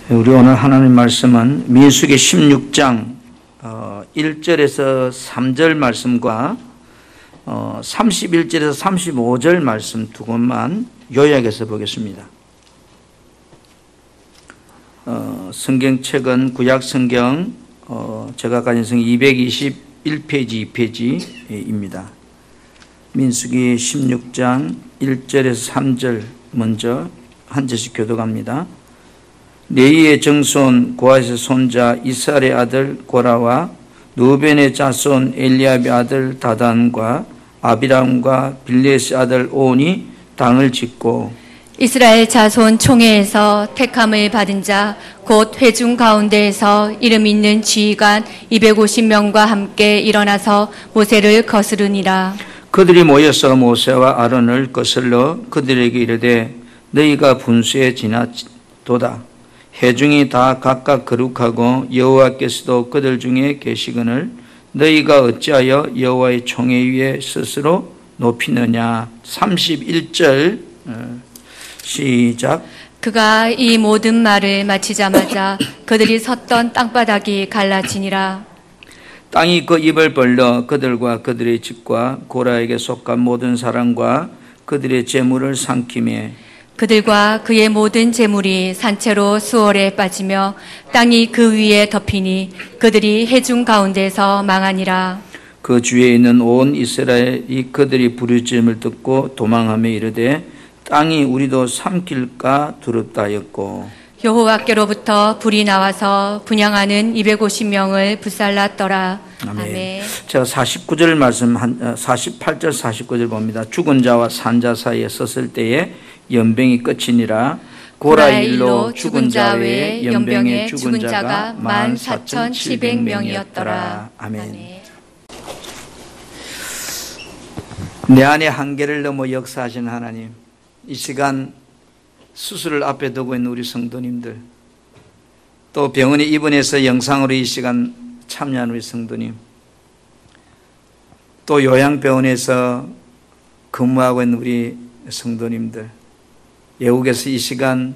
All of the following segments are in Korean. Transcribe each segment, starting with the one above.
우리 오늘 하나님 말씀은 민수기 16장 1절에서 3절 말씀과 31절에서 35절 말씀 두 곳만 요약해서 보겠습니다. 성경책은 구약성경 제가 가진 성경 221페이지 2페이지입니다. 민수기 16장 1절에서 3절 먼저 한 절씩 교독합니다. 레위의 정손 고핫의 손자 이스라엘의 아들 고라와 루벤의 자손 엘리압의 아들 다단과 아비람과 빌레스의 아들 온이 당을 짓고 이스라엘 자손 총회에서 택함을 받은 자 곧 회중 가운데에서 이름 있는 지휘관 250명과 함께 일어나서 모세를 거스르니라. 그들이 모여서 모세와 아론을 거슬러 그들에게 이르되 너희가 분수에 지나도다. 회중이 다 각각 거룩하고 여호와께서도 그들 중에 계시거늘 너희가 어찌하여 여호와의 총회 위에 스스로 높이느냐. 31절 시작. 그가 이 모든 말을 마치자마자 그들이 섰던 땅바닥이 갈라지니라. 땅이 그 입을 벌려 그들과 그들의 집과 고라에게 속한 모든 사람과 그들의 재물을 삼키매 그들과 그의 모든 재물이 산채로 수월에 빠지며 땅이 그 위에 덮이니 그들이 회중 가운데서 망하니라. 그 주위에 있는 온 이스라엘이 그들이 부르짖음을 듣고 도망하며 이르되 땅이 우리도 삼킬까 두렵다 하였고 여호와께로부터 불이 나와서 분향하는 250명을 불살랐더라. 아멘. 제가 49절 말씀 48절 49절 봅니다. 죽은 자와 산 자 사이에 섰을 때에 연병이 끝이니라. 고라 일로 죽은 자 외에 연병에 죽은 자가 14,700명이었더라. 아멘. 내 안의 한계를 넘어 역사하신 하나님, 이 시간 수술을 앞에 두고 있는 우리 성도님들, 또 병원에 입원해서 영상으로 이 시간 참여한 우리 성도님, 또 요양병원에서 근무하고 있는 우리 성도님들, 외국에서 이 시간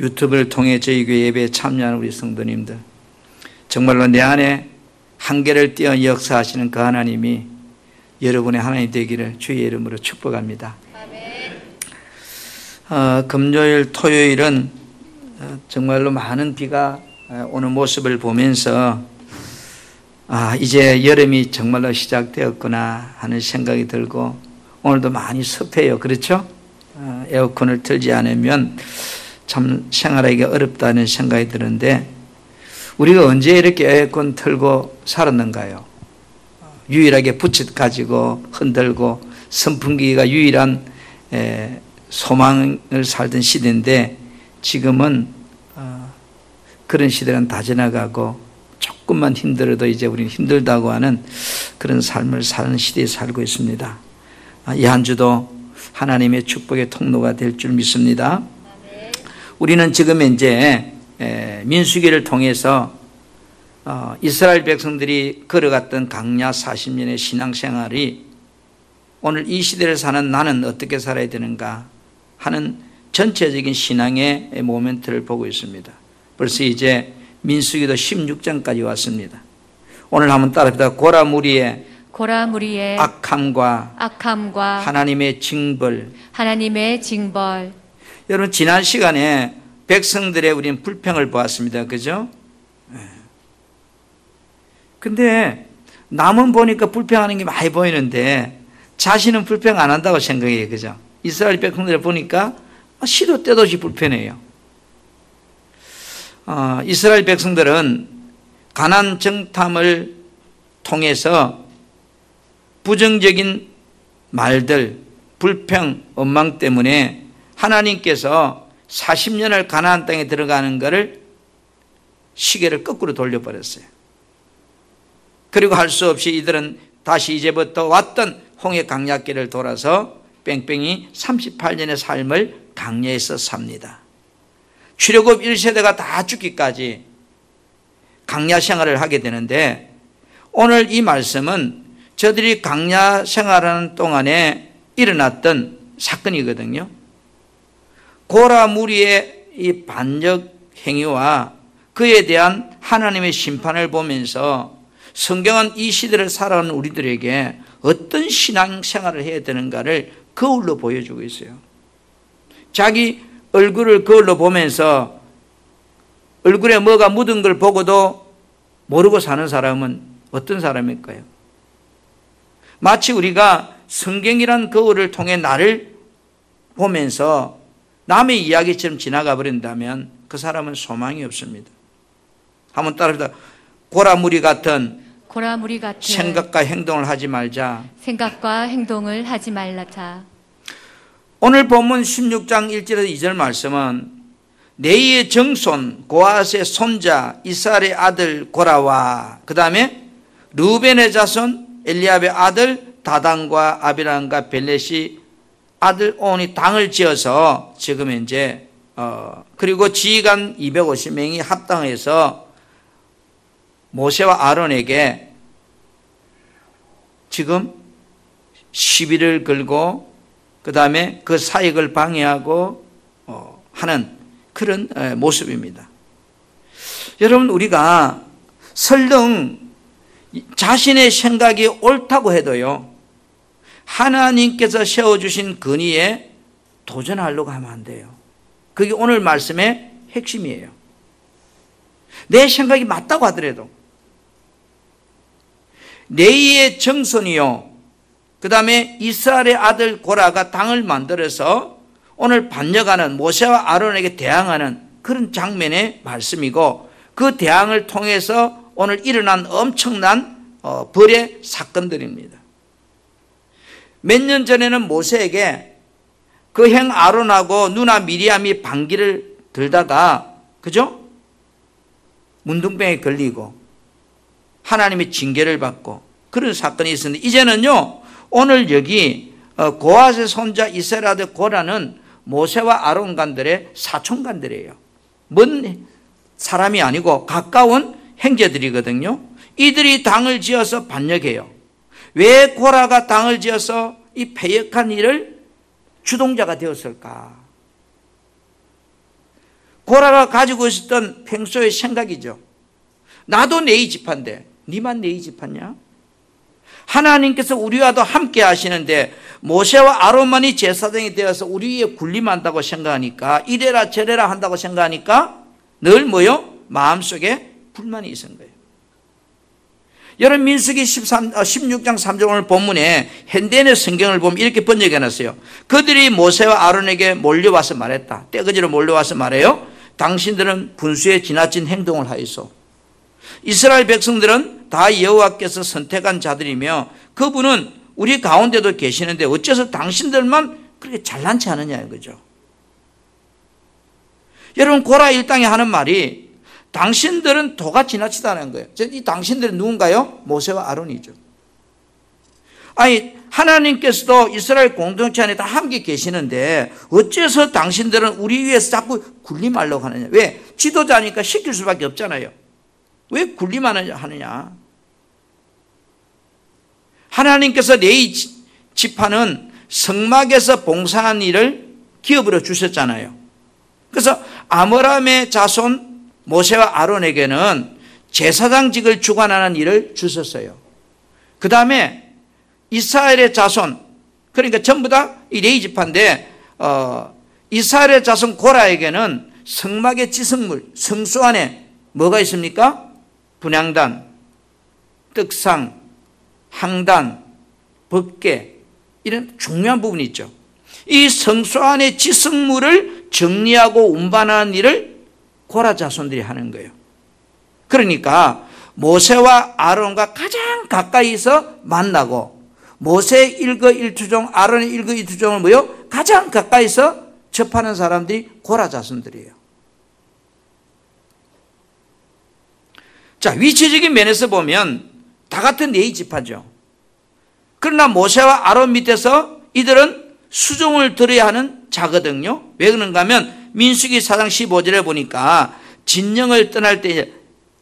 유튜브를 통해 저희 교회 예배에 참여하는 우리 성도님들, 정말로 내 안에 한계를 뛰어 역사하시는 그 하나님이 여러분의 하나님 되기를 주의 이름으로 축복합니다. 금요일, 토요일은 정말로 많은 비가 오는 모습을 보면서 이제 여름이 정말로 시작되었구나 하는 생각이 들고, 오늘도 많이 습해요. 그렇죠? 에어컨을 틀지 않으면 참 생활하기가 어렵다는 생각이 드는데, 우리가 언제 이렇게 에어컨 틀고 살았는가요? 유일하게 부츠 가지고 흔들고 선풍기가 유일한 소망을 살던 시대인데, 지금은 그런 시대는 다 지나가고 조금만 힘들어도 이제 우리는 힘들다고 하는 그런 삶을 사는 시대에 살고 있습니다. 이 한 주도 하나님의 축복의 통로가 될 줄 믿습니다. 우리는 지금 이제 민수기를 통해서 이스라엘 백성들이 걸어갔던 강야 40년의 신앙생활이 오늘 이 시대를 사는 나는 어떻게 살아야 되는가 하는 전체적인 신앙의 모멘트를 보고 있습니다. 벌써 이제 민수기도 16장까지 왔습니다. 오늘 한번 따라합니다. 고라 무리의 악함과 하나님의 징벌. 여러분, 지난 시간에 백성들의 우리는 불평을 보았습니다. 그죠? 근데 남은 보니까 불평하는 게 많이 보이는데 자신은 불평 안 한다고 생각해요. 그죠? 이스라엘 백성들을 보니까 시도 때도 없이 불편해요. 이스라엘 백성들은 가나안 정탐을 통해서 부정적인 말들, 불평, 원망 때문에 하나님께서 40년을 가나안 땅에 들어가는 것을 시계를 거꾸로 돌려버렸어요. 그리고 할 수 없이 이들은 다시 이제부터 왔던 홍해 강약길을 돌아서 뺑뺑이 38년의 삶을 강야에서 삽니다. 출애굽 1세대가 다 죽기까지 강야 생활을 하게 되는데, 오늘 이 말씀은 저들이 강야 생활하는 동안에 일어났던 사건이거든요. 고라 무리의 이 반역 행위와 그에 대한 하나님의 심판을 보면서 성경은 이 시대를 살아가는 우리들에게 어떤 신앙생활을 해야 되는가를 거울로 보여주고 있어요. 자기 얼굴을 거울로 보면서 얼굴에 뭐가 묻은 걸 보고도 모르고 사는 사람은 어떤 사람일까요? 마치 우리가 성경이란 거울을 통해 나를 보면서 남의 이야기처럼 지나가 버린다면 그 사람은 소망이 없습니다. 한번 따라합시다. 고라무리 같은 생각과 행동을 하지 말자. 생각과 행동을 하지 말라자. 오늘 본문 16장 1절에서 2절 말씀은 네이의 정손 고앗의 손자 이스라엘의 아들 고라와 그 다음에 르우벤의 자손 엘리압의 아들 다단과 아비람과 벨렛이 아들 온이 당을 지어서 지금 이제 그리고 지휘관 250명이 합당해서 모세와 아론에게 지금 시비를 걸고 그 다음에 그 사역을 방해하고 하는 그런 모습입니다. 여러분, 우리가 설령 자신의 생각이 옳다고 해도요, 하나님께서 세워주신 근위에 도전하려고 하면 안 돼요. 그게 오늘 말씀의 핵심이에요. 내 생각이 맞다고 하더라도 네이의 정손이요, 그 다음에 이스라엘의 아들 고라가 당을 만들어서 오늘 반역하는 모세와 아론에게 대항하는 그런 장면의 말씀이고, 그 대항을 통해서 오늘 일어난 엄청난 벌의 사건들입니다. 몇 년 전에는 모세에게 그 형 아론하고 누나 미리암이 방귀를 들다가, 그죠? 문둥병에 걸리고 하나님의 징계를 받고 그런 사건이 있었는데, 이제는요, 오늘 여기 고앗의 손자 이스라엘 아들 고라는 모세와 아론간들의 사촌간들이에요. 먼 사람이 아니고 가까운 형제들이거든요. 이들이 당을 지어서 반역해요. 왜 고라가 당을 지어서 이 패역한 일을 주동자가 되었을까? 고라가 가지고 있었던 평소의 생각이죠. 나도 네이 지파인데 니만 네이 지파냐? 하나님께서 우리와도 함께 하시는데 모세와 아론만이 제사장이 되어서 우리 위에 군림한다고 생각하니까, 이래라 저래라 한다고 생각하니까 늘 뭐요? 마음속에 불만이 있은 거예요. 여러분, 민수기 16장 3절 오늘 본문에 현대인의 성경을 보면 이렇게 번역해놨어요. 그들이 모세와 아론에게 몰려와서 말했다. 떼거지로 몰려와서 말해요. 당신들은 분수에 지나친 행동을 하였소. 이스라엘 백성들은 다 여호와께서 선택한 자들이며 그분은 우리 가운데도 계시는데 어째서 당신들만 그렇게 잘난 체 하느냐 이거죠. 여러분, 고라 일당이 하는 말이 당신들은 도가 지나치다는 거예요. 이 당신들은 누군가요? 모세와 아론이죠. 아니, 하나님께서도 이스라엘 공동체 안에 다 함께 계시는데 어째서 당신들은 우리 위에서 자꾸 군림하려고 하느냐? 왜? 지도자니까 시킬 수밖에 없잖아요. 왜 군림하느냐? 하나님께서 네이 지파는 성막에서 봉사한 일을 기업으로 주셨잖아요. 그래서 아므람의 자손 모세와 아론에게는 제사장직을 주관하는 일을 주셨어요. 그 다음에 이스라엘의 자손, 그러니까 전부 다 이 레위 지파인데 이스라엘의 자손 고라에게는 성막의 지성물, 성소 안에 뭐가 있습니까? 분향단, 떡상, 항단, 법궤, 이런 중요한 부분이 있죠. 이 성소 안의 지성물을 정리하고 운반하는 일을 고라 자손들이 하는 거예요. 그러니까 모세와 아론과 가장 가까이서 만나고 모세의 일거일투종, 아론의 일거일투종을 뭐요? 가장 가까이서 접하는 사람들이 고라 자손들이에요. 자, 위치적인 면에서 보면 다 같은 레위 지파죠. 그러나 모세와 아론 밑에서 이들은 수종을 들어야 하는 자거든요. 왜 그런가 하면 민수기 4장 15절에 보니까 진영을 떠날 때,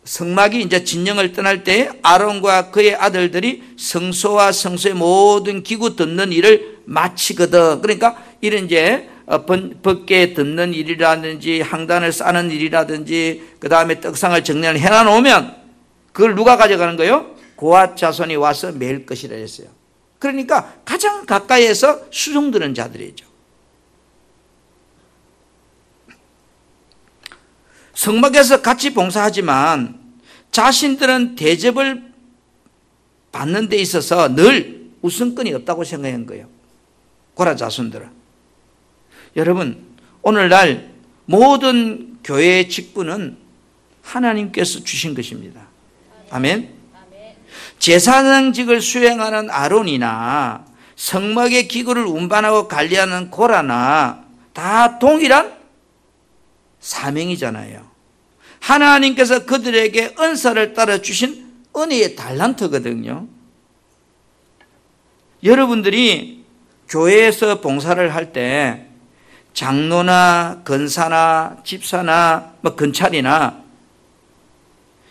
성막이 이제 진영을 떠날 때 아론과 그의 아들들이 성소와 성소의 모든 기구 듣는 일을 마치거든. 그러니까 이런 이제 벗게 듣는 일이라든지 항단을 싸는 일이라든지 그 다음에 떡상을 정리를 해놔놓으면 그걸 누가 가져가는 거예요? 고앗 자손이 와서 매일 것이라 했어요. 그러니까 가장 가까이에서 수종드는 자들이죠. 성막에서 같이 봉사하지만 자신들은 대접을 받는 데 있어서 늘 우선권이 없다고 생각한 거예요. 고라 자손들은. 여러분, 오늘날 모든 교회의 직분은 하나님께서 주신 것입니다. 아멘. 제사장직을 수행하는 아론이나 성막의 기구를 운반하고 관리하는 고라나 다 동일한 사명이잖아요. 하나님께서 그들에게 은사를 따라 주신 은혜의 달란트거든요. 여러분들이 교회에서 봉사를 할 때 장로나 권사나 집사나 건찰이나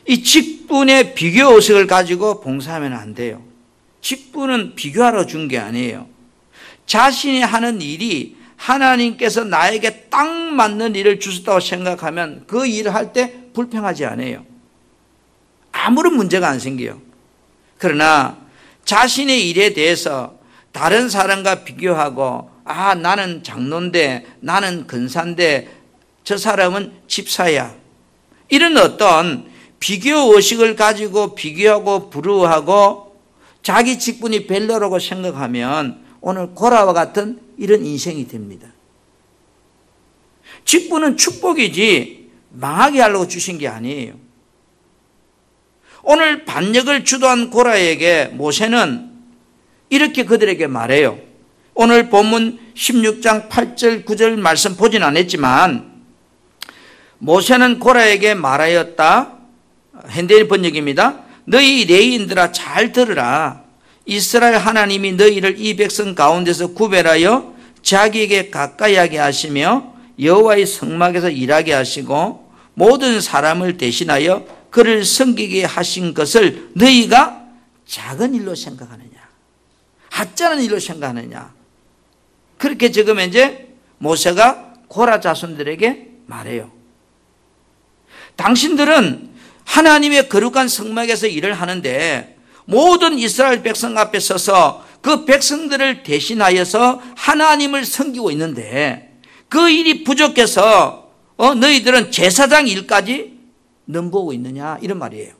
이 직분의 비교 의식을 가지고 봉사하면 안 돼요. 직분은 비교하러 준 게 아니에요. 자신이 하는 일이 하나님께서 나에게 딱 맞는 일을 주셨다고 생각하면 그 일을 할 때 불평하지 않아요. 아무런 문제가 안 생겨요. 그러나 자신의 일에 대해서 다른 사람과 비교하고 나는 장로인데 나는 권사인데 저 사람은 집사야. 이런 어떤 비교 의식을 가지고 비교하고 부러워하고 자기 직분이 별로라고 생각하면 오늘 고라와 같은 이런 인생이 됩니다. 직분은 축복이지 망하게 하려고 주신 게 아니에요. 오늘 반역을 주도한 고라에게 모세는 이렇게 그들에게 말해요. 오늘 본문 16장 8절 9절 말씀 보진 않았지만 모세는 고라에게 말하였다. 현대인 번역입니다. 너희 레위인들아 잘 들으라. 이스라엘 하나님이 너희를 이 백성 가운데서 구별하여 자기에게 가까이 하게 하시며 여호와의 성막에서 일하게 하시고 모든 사람을 대신하여 그를 섬기게 하신 것을 너희가 작은 일로 생각하느냐, 하찮은 일로 생각하느냐. 그렇게 지금 이제 모세가 고라 자손들에게 말해요. 당신들은 하나님의 거룩한 성막에서 일을 하는데 모든 이스라엘 백성 앞에 서서 그 백성들을 대신하여서 하나님을 섬기고 있는데 그 일이 부족해서 너희들은 제사장 일까지 넘보고 있느냐, 이런 말이에요.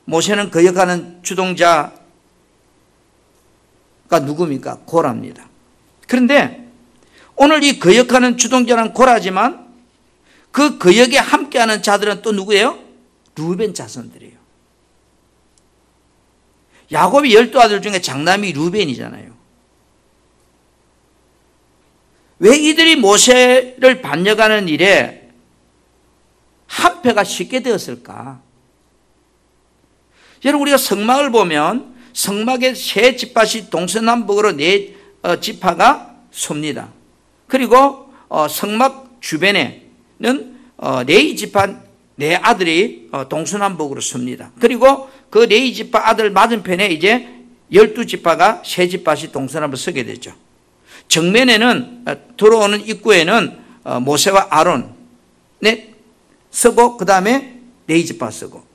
모세는 거역하는 주동자가 누굽니까? 고라입니다. 그런데 오늘 이 거역하는 주동자는 고라지만 그 거역에 함께하는 자들은 또 누구예요? 루벤 자손들이에요. 야곱이 12아들 중에 장남이 루벤이잖아요. 왜 이들이 모세를 반역하는 일에 합해가 쉽게 되었을까? 여러분, 우리가 성막을 보면 성막의 세 지파씩 동서남북으로 네 지파가 섭니다. 그리고 성막 주변에는 레위 지파 네 아들이 동서남북으로 섭니다. 그리고 그 레위 지파 아들 맞은편에 이제 12지파가 세 지파씩 동서남북으로 서게 되죠. 정면에는 들어오는 입구에는 모세와 아론 서고 그 다음에 레위 지파 서고.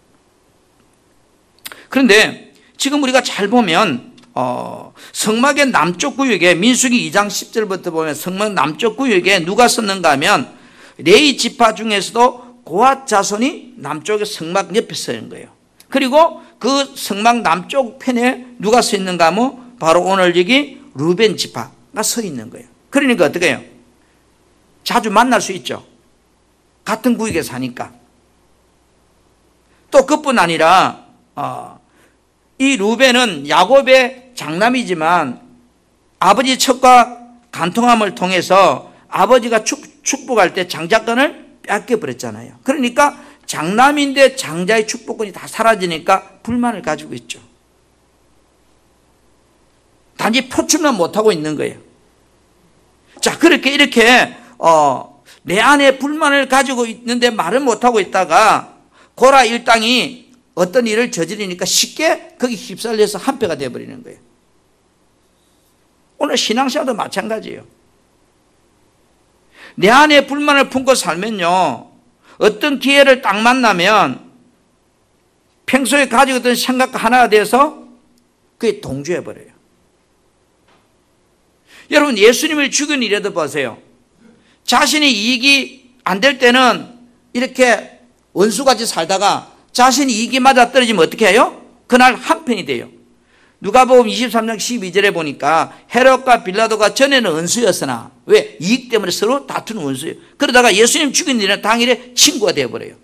그런데 지금 우리가 잘 보면 성막의 남쪽 구역에 민수기 2장 10절부터 보면 성막 남쪽 구역에 누가 섰는가 하면 레위 지파 중에서도 고앗 자손이 남쪽의 성막 옆에 서 있는 거예요. 그리고 그 성막 남쪽 편에 누가 서 있는가 하면 바로 오늘 여기 루벤 지파가 서 있는 거예요. 그러니까 어떻게 해요? 자주 만날 수 있죠. 같은 구역에 사니까. 또 그뿐 아니라 이 루벤은 야곱의 장남이지만 아버지 첩과 간통함을 통해서 아버지가 축복할 때 장자권을 뺏겨버렸잖아요. 그러니까 장남인데 장자의 축복권이 다 사라지니까 불만을 가지고 있죠. 단지 표출만 못하고 있는 거예요. 자, 그렇게 이렇게 내 안에 불만을 가지고 있는데 말을 못하고 있다가 고라 일당이 어떤 일을 저지르니까 쉽게 거기 휩쓸려서 한패가 되어버리는 거예요. 오늘 신앙생활도 마찬가지예요. 내 안에 불만을 품고 살면요, 어떤 기회를 딱 만나면 평소에 가지고 있던 생각과 하나가 돼서 그게 동조해버려요. 여러분, 예수님을 죽인 일에도 보세요. 자신이 이익이 안 될 때는 이렇게 원수같이 살다가 자신이 이익이 맞아 떨어지면 어떻게 해요? 그날 한편이 돼요. 누가복음 23장 12절에 보니까 헤롯과 빌라도가 전에는 원수였으나, 왜? 이익 때문에 서로 다투는 원수예요. 그러다가 예수님 죽인 일은 당일에 친구가 되어버려요.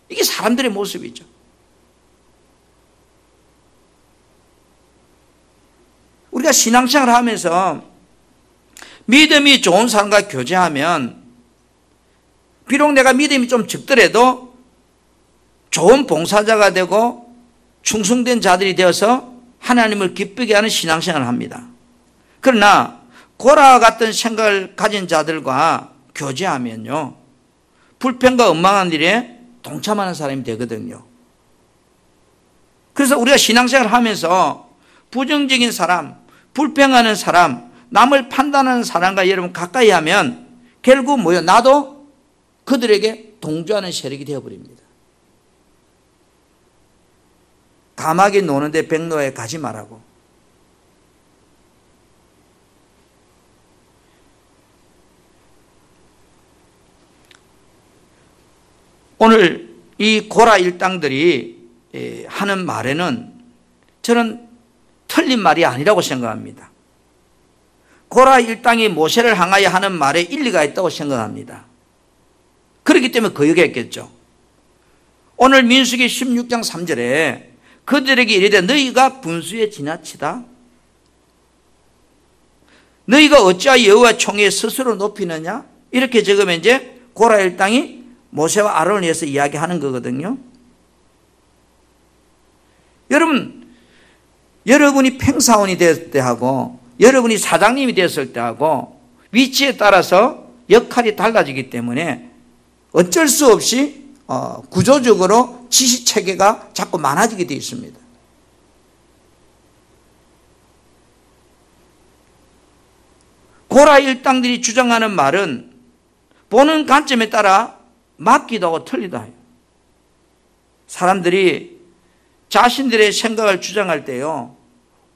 이게 사람들의 모습이죠. 우리가 신앙생활을 하면서 믿음이 좋은 사람과 교제하면 비록 내가 믿음이 좀 적더라도 좋은 봉사자가 되고 충성된 자들이 되어서 하나님을 기쁘게 하는 신앙생활을 합니다. 그러나 고라와 같은 생각을 가진 자들과 교제하면요, 불평과 원망한 일에 동참하는 사람이 되거든요. 그래서 우리가 신앙생활을 하면서 부정적인 사람, 불평하는 사람, 남을 판단하는 사람과 여러분 가까이 하면 결국 뭐예요? 나도 그들에게 동조하는 세력이 되어버립니다. 감하게 노는데 백로에 가지 말라고. 오늘 이 고라 일당들이 하는 말에는 저는 틀린 말이 아니라고 생각합니다. 고라 일당이 모세를 향하여 하는 말에 일리가 있다고 생각합니다. 그렇기 때문에 거역했겠죠. 오늘 민수기 16장 3절에 그들에게 이르되 너희가 분수에 지나치다. 너희가 어찌하여 여호와 총회에 스스로 높이느냐? 이렇게 적으면 이제 고라 일당이 모세와 아론을 위해서 이야기하는 거거든요. 여러분이 평사원이 됐을 때 하고 여러분이 사장님이 됐을 때 하고 위치에 따라서 역할이 달라지기 때문에 어쩔 수 없이 구조적으로 지시체계가 자꾸 많아지게 되어 있습니다. 고라 일당들이 주장하는 말은 보는 관점에 따라 맞기도 하고 틀리도 해요. 사람들이 자신들의 생각을 주장할 때요,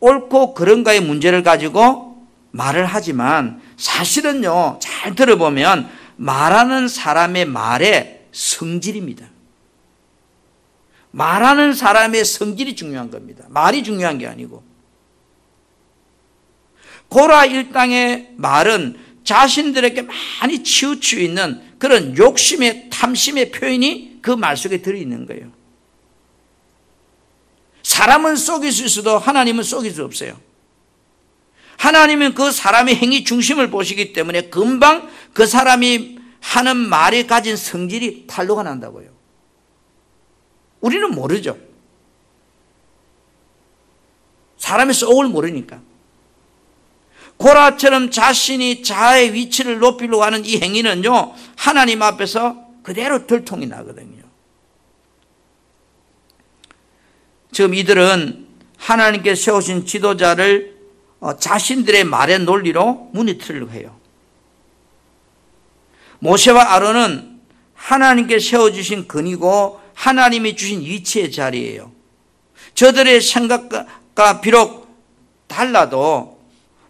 옳고 그른가의 문제를 가지고 말을 하지만 사실은요, 잘 들어보면 말하는 사람의 말의 성질입니다. 말하는 사람의 성질이 중요한 겁니다. 말이 중요한 게 아니고. 고라 일당의 말은 자신들에게 많이 치우쳐 있는 그런 욕심의 탐심의 표현이 그 말 속에 들어있는 거예요. 사람은 속일 수 있어도 하나님은 속일 수 없어요. 하나님은 그 사람의 행위 중심을 보시기 때문에 금방 그 사람이 하는 말에 가진 성질이 탄로가 난다고요. 우리는 모르죠. 사람의 속을 모르니까. 고라처럼 자신이 자아의 위치를 높이려고 하는 이 행위는요, 하나님 앞에서 그대로 들통이 나거든요. 지금 이들은 하나님께 세우신 지도자를 자신들의 말의 논리로 무너뜨리려고 해요. 모세와 아론은 하나님께 세워주신 근이고 하나님이 주신 위치의 자리예요. 저들의 생각과 비록 달라도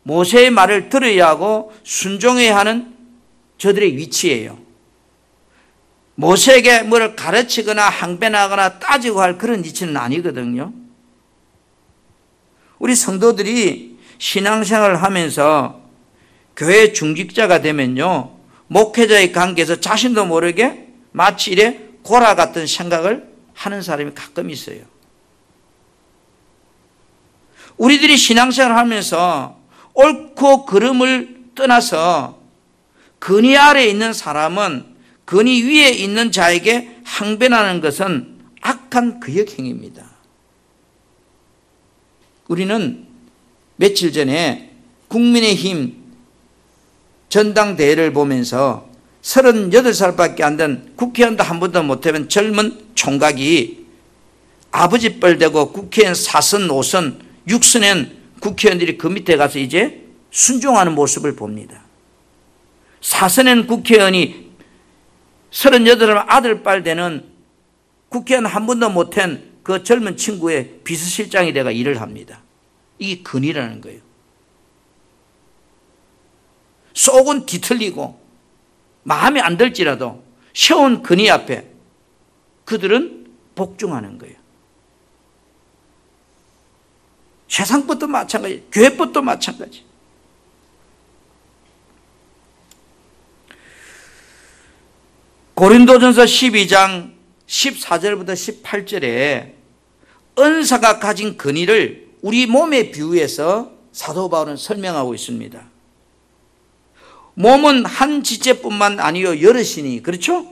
모세의 말을 들어야 하고 순종해야 하는 저들의 위치예요. 모세에게 뭘 가르치거나 항변하거나 따지고 할 그런 위치는 아니거든요. 우리 성도들이 신앙생활을 하면서 교회 중직자가 되면요, 목회자의 관계에서 자신도 모르게 마치 이래 고라 같은 생각을 하는 사람이 가끔 있어요. 우리들이 신앙생활을 하면서 옳고 그름을 떠나서 근위 아래에 있는 사람은 근위 위에 있는 자에게 항변하는 것은 악한 거역행위입니다. 우리는 며칠 전에 국민의힘 전당대회를 보면서 38살밖에 안 된 국회의원도 한 번도 못해본 젊은 총각이 아버지 뻘 대고 국회의원 4선, 5선, 6선엔 국회의원들이 그 밑에 가서 이제 순종하는 모습을 봅니다. 사선현 국회의원이 38살 아들뻘 되는 국회의원 한 번도 못한 그 젊은 친구의 비서실장이 돼가 일을 합니다. 이게 근이라는 거예요. 속은 뒤틀리고 마음에 안 들지라도 세운 근이 앞에 그들은 복종하는 거예요. 세상법도 마찬가지, 교회법도 마찬가지. 고린도전서 12장 14절부터 18절에 은사가 가진 근위를 우리 몸에 비유해서 사도 바울은 설명하고 있습니다. 몸은 한 지체뿐만 아니요 여럿이니, 그렇죠?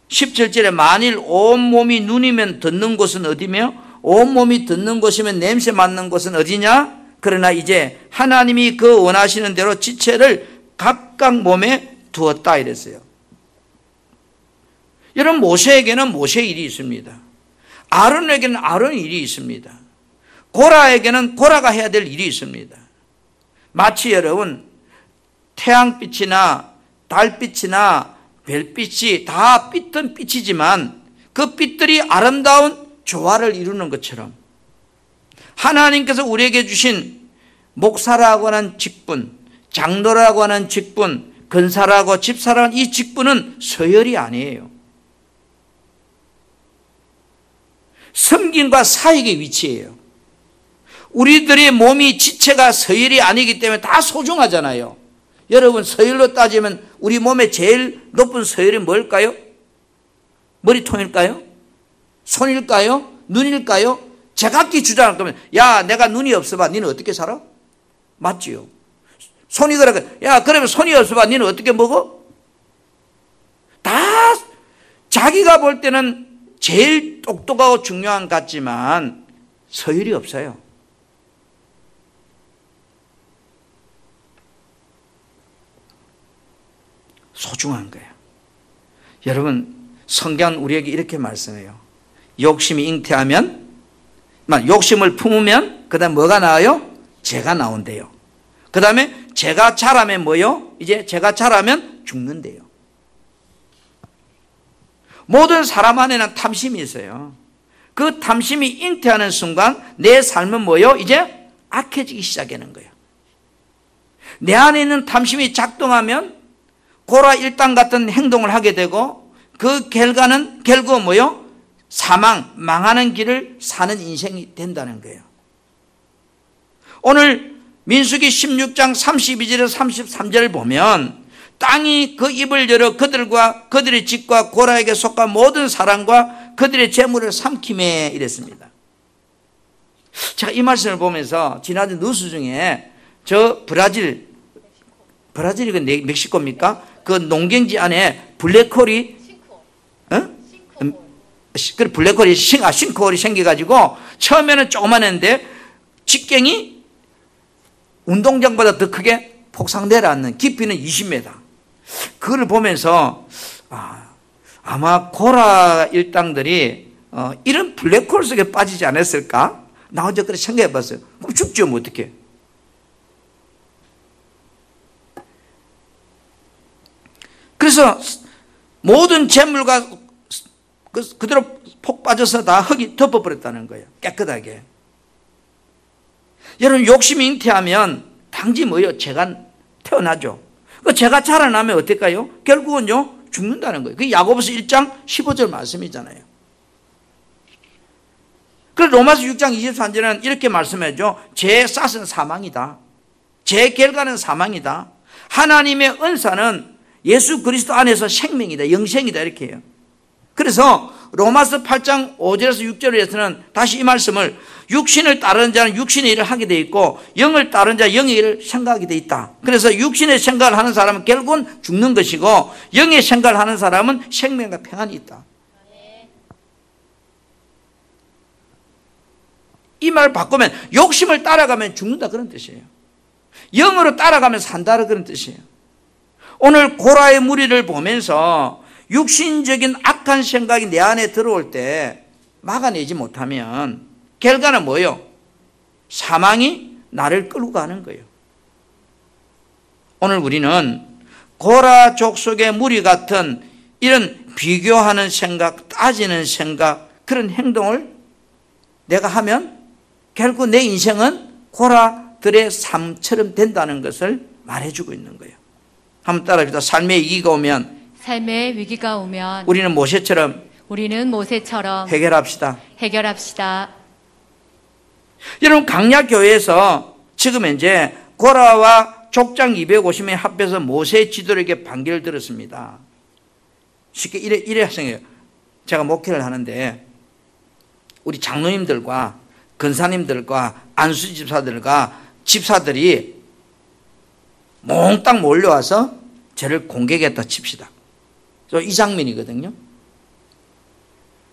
17절에 만일 온몸이 눈이면 듣는 곳은 어디며 온몸이 듣는 곳이면 냄새 맡는 곳은 어디냐? 그러나 이제 하나님이 그 원하시는 대로 지체를 각각 몸에 두었다 이랬어요. 여러분, 모세에게는 모세의 일이 있습니다. 아론에게는 아론의 일이 있습니다. 고라에게는 고라가 해야 될 일이 있습니다. 마치 여러분 태양빛이나 달빛이나 별빛이 다 빛은 빛이지만 그 빛들이 아름다운 조화를 이루는 것처럼 하나님께서 우리에게 주신 목사라고 하는 직분, 장로라고 하는 직분, 근사라고 집사라고 하는 이 직분은 서열이 아니에요. 섬김과 사역의 위치예요. 우리들의 몸이 지체가 서열이 아니기 때문에 다 소중하잖아요. 여러분, 서열로 따지면 우리 몸의 제일 높은 서열이 뭘까요? 머리통일까요? 손일까요? 눈일까요? 제각기 주장할 거면, 야, 내가 눈이 없어봐, 너는 어떻게 살아? 맞지요? 손이 그래, 야, 그러면 손이 없어봐, 너는 어떻게 먹어? 다 자기가 볼 때는 제일 똑똑하고 중요한 것 같지만 서열이 없어요. 소중한 거예요. 여러분, 성경 우리에게 이렇게 말씀해요. 욕심이 잉태하면, 욕심을 품으면 그 다음에 뭐가 나와요? 죄가 나온대요. 그 다음에 죄가 자라면 뭐요? 이제 죄가 자라면 죽는대요. 모든 사람 안에는 탐심이 있어요. 그 탐심이 잉태하는 순간 내 삶은 뭐요? 이제 악해지기 시작하는 거예요. 내 안에 있는 탐심이 작동하면 고라 일당 같은 행동을 하게 되고 그 결과는 결국 뭐요? 사망, 망하는 길을 사는 인생이 된다는 거예요. 오늘 민수기 16장 32절에서 33절을 보면 땅이 그 입을 열어 그들과 그들의 집과 고라에게 속한 모든 사람과 그들의 재물을 삼키매 이랬습니다. 제가 이 말씀을 보면서 지난주 뉴스 중에 저 브라질이 멕시코입니까? 그 농경지 안에 블랙홀이 그 블랙홀이 싱크홀이 생겨가지고 처음에는 조그만했는데 직경이 운동장보다 더 크게 폭삭 내려앉는 깊이는 20m. 그걸 보면서 아마 고라 일당들이 이런 블랙홀 속에 빠지지 않았을까? 나 혼자 그렇게 생각해 봤어요. 그럼 죽죠, 뭐 어떡해. 그래서 모든 재물과 그대로 폭 빠져서 다 흙이 덮어버렸다는 거예요. 깨끗하게. 여러분, 욕심이 잉태하면 당지 뭐예요? 죄가 태어나죠. 그 죄가 자라나면 어떨까요? 결국은요, 죽는다는 거예요. 그게 야고보서 1장 15절 말씀이잖아요. 그래서 로마서 6장 23절에는 이렇게 말씀해줘. 죄의 싹은 사망이다. 죄의 결과는 사망이다. 하나님의 은사는 예수 그리스도 안에서 생명이다, 영생이다, 이렇게 해요. 그래서 로마서 8장 5절에서 6절에서는 다시 이 말씀을 육신을 따르는 자는 육신의 일을 하게 돼 있고 영을 따르는 자는 영의 일을 생각하게 돼 있다. 그래서 육신의 생각을 하는 사람은 결국은 죽는 것이고 영의 생각을 하는 사람은 생명과 평안이 있다. 이 말 바꾸면 욕심을 따라가면 죽는다, 그런 뜻이에요. 영으로 따라가면 산다, 그런 뜻이에요. 오늘 고라의 무리를 보면서 육신적인 악한 생각이 내 안에 들어올 때 막아내지 못하면 결과는 뭐예요? 사망이 나를 끌고 가는 거예요. 오늘 우리는 고라 족속의 무리 같은 이런 비교하는 생각, 따지는 생각, 그런 행동을 내가 하면 결국 내 인생은 고라들의 삶처럼 된다는 것을 말해주고 있는 거예요. 한번 따라합시다. 삶의 위기가 오면 우리는 모세처럼 해결합시다. 여러분, 강약교회에서 지금 이제 고라와 족장 250명이 합해서 모세의 지도력에 반기를 들었습니다. 쉽게 이래 생각해요. 제가 목회를 하는데 우리 장로님들과 근사님들과 안수 집사들과 집사들이 몽땅 몰려와서 저를 공격했다 칩시다. 이 장면이거든요.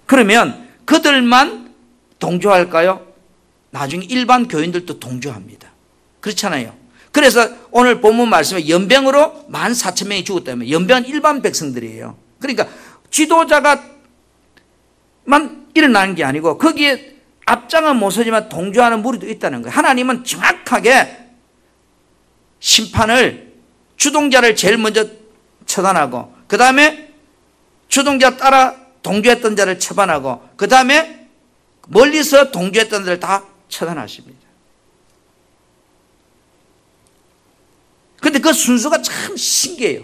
그러면 그들만 동조할까요? 나중에 일반 교인들도 동조합니다. 그렇잖아요. 그래서 오늘 본문 말씀에 연병으로 14,000명이 죽었다면 연병은 일반 백성들이에요. 그러니까 지도자가만 일어나는 게 아니고 거기에 앞장은 못 서지만 동조하는 무리도 있다는 거예요. 하나님은 정확하게 심판을 주동자를 제일 먼저 처단하고 그 다음에 주동자 따라 동조했던 자를 처단하고 그 다음에 멀리서 동조했던 자를 다 처단하십니다. 그런데 그 순서가 참 신기해요.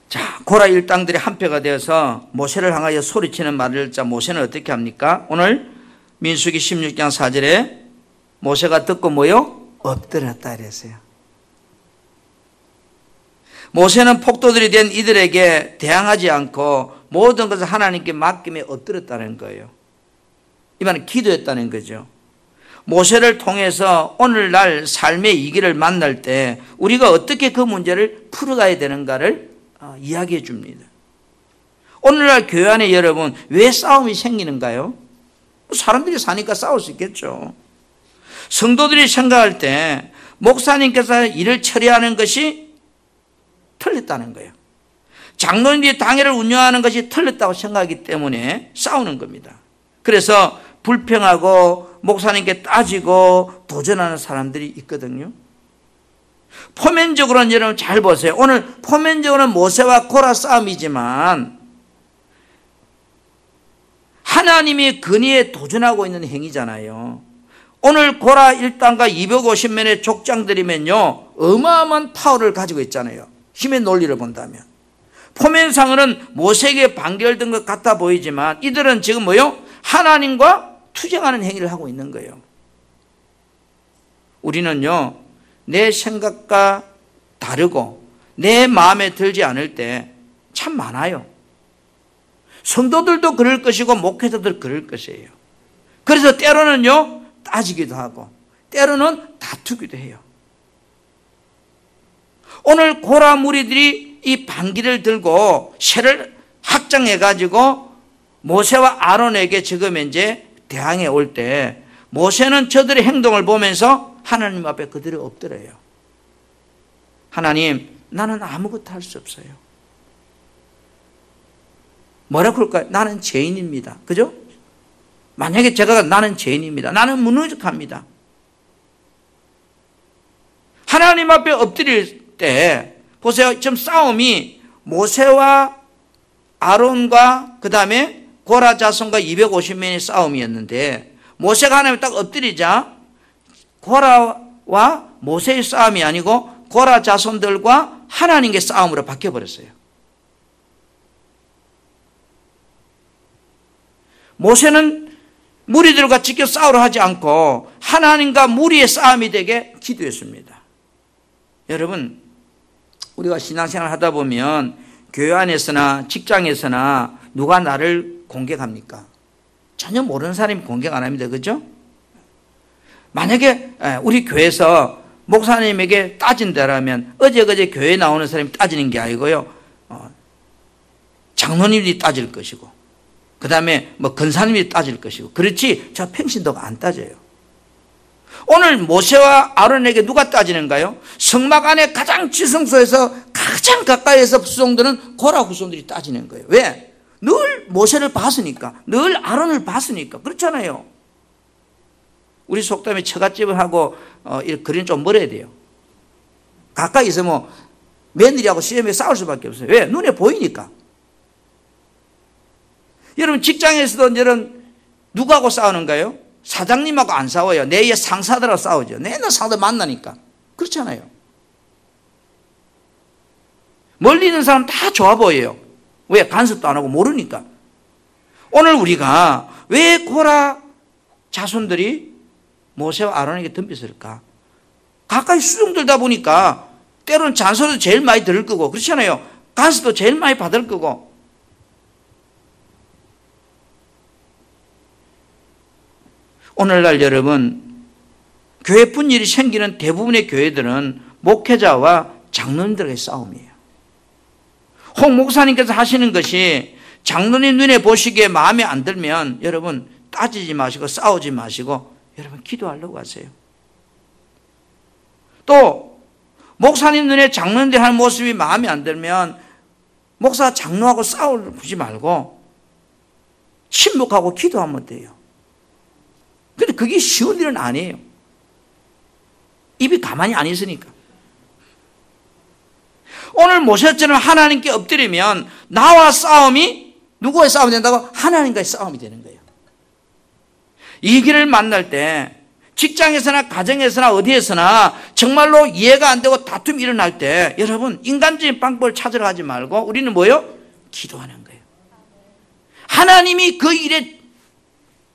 자, 고라 일당들이 한패가 되어서 모세를 향하여 소리치는 말을 듣자 모세는 어떻게 합니까? 오늘 민수기 16장 4절에 모세가 듣고 뭐요? 엎드렸다 이랬어요. 모세는 폭도들이 된 이들에게 대항하지 않고 모든 것을 하나님께 맡김에 엎드렸다는 거예요. 이 말은 기도했다는 거죠. 모세를 통해서 오늘날 삶의 위기를 만날 때 우리가 어떻게 그 문제를 풀어가야 되는가를 이야기해 줍니다. 오늘날 교회 안에 여러분 왜 싸움이 생기는가요? 사람들이 사니까 싸울 수 있겠죠. 성도들이 생각할 때 목사님께서 일을 처리하는 것이 틀렸다는 거예요. 장로님들이 당회를 운영하는 것이 틀렸다고 생각하기 때문에 싸우는 겁니다. 그래서 불평하고 목사님께 따지고 도전하는 사람들이 있거든요. 포면적으로는 여러분 잘 보세요. 오늘 포면적으로는 모세와 고라 싸움이지만 하나님이 근위에 도전하고 있는 행위잖아요. 오늘 고라 일당과 250명의 족장들이면요 어마어마한 파워를 가지고 있잖아요. 힘의 논리를 본다면 포면상으로는 모세에게 반결된 것 같아 보이지만 이들은 지금 뭐요? 하나님과 투쟁하는 행위를 하고 있는 거예요. 우리는요 내 생각과 다르고 내 마음에 들지 않을 때 참 많아요. 성도들도 그럴 것이고 목회자들 그럴 것이에요. 그래서 때로는요 따지기도 하고 때로는 다투기도 해요. 오늘 고라 무리들이 이 반기를 들고 쇠를 확장해 가지고 모세와 아론에게 지금 이제 대항해 올 때 모세는 저들의 행동을 보면서 하나님 앞에 그들이 엎드려요. 하나님, 나는 아무것도 할 수 없어요. 뭐라고 할까요? 나는 죄인입니다. 그죠? 만약에 제가 나는 죄인입니다. 나는 무능력합니다. 하나님 앞에 엎드릴 때 보세요. 지금 싸움이 모세와 아론과 그 다음에 고라 자손과 250명의 싸움이었는데 모세가 하나님에 딱 엎드리자 고라와 모세의 싸움이 아니고 고라 자손들과 하나님의 싸움으로 바뀌어버렸어요. 모세는 무리들과 직접 싸우려 하지 않고 하나님과 무리의 싸움이 되게 기도했습니다. 여러분, 우리가 신앙생활을 하다 보면 교회 안에서나 직장에서나 누가 나를 공격합니까? 전혀 모르는 사람이 공격 안 합니다. 그죠? 만약에 우리 교회에서 목사님에게 따진다라면 어제 교회에 나오는 사람이 따지는 게 아니고요. 장로님이 따질 것이고 그 다음에 근사님이 따질 것이고 그렇지 저 평신도가 안 따져요. 오늘 모세와 아론에게 누가 따지는가요? 성막 안에 가장 지성소에서 가장 가까이에서 수송들은 고라 후손들이 따지는 거예요. 왜? 늘 모세를 봤으니까, 늘 아론을 봤으니까. 그렇잖아요. 우리 속담에 처갓집을 하고 거리는 좀 멀어야 돼요. 가까이 있으면 며느리하고 시어머니 싸울 수밖에 없어요. 왜? 눈에 보이니까. 여러분 직장에서도 여러분 누구하고 싸우는가요? 사장님하고 안 싸워요. 내 상사들하고 싸우죠. 맨날 상사 만나니까. 그렇잖아요. 멀리 있는 사람 다 좋아 보여요. 왜? 간섭도 안 하고 모르니까. 오늘 우리가 왜 고라 자손들이 모세와 아론에게 덤볐을까? 가까이 수종들다 보니까 때로는 잔소리도 제일 많이 들을 거고, 그렇잖아요. 간섭도 제일 많이 받을 거고. 오늘날 여러분, 교회 분열이 생기는 대부분의 교회들은 목회자와 장로님들의 싸움이에요. 홍 목사님께서 하시는 것이 장로님 눈에 보시기에 마음에 안 들면 여러분 따지지 마시고 싸우지 마시고 여러분 기도하려고 하세요. 또 목사님 눈에 장로님들 하는 모습이 마음에 안 들면 목사 장로하고 싸우지 말고 침묵하고 기도하면 돼요. 근데 그게 쉬운 일은 아니에요. 입이 가만히 안 있으니까. 오늘 모세처럼 하나님께 엎드리면 나와 싸움이 누구와의 싸움이 된다고? 하나님과의 싸움이 되는 거예요. 이 길을 만날 때 직장에서나 가정에서나 어디에서나 정말로 이해가 안 되고 다툼이 일어날 때 여러분 인간적인 방법을 찾으러 가지 말고 우리는 뭐예요? 기도하는 거예요. 하나님이 그 일에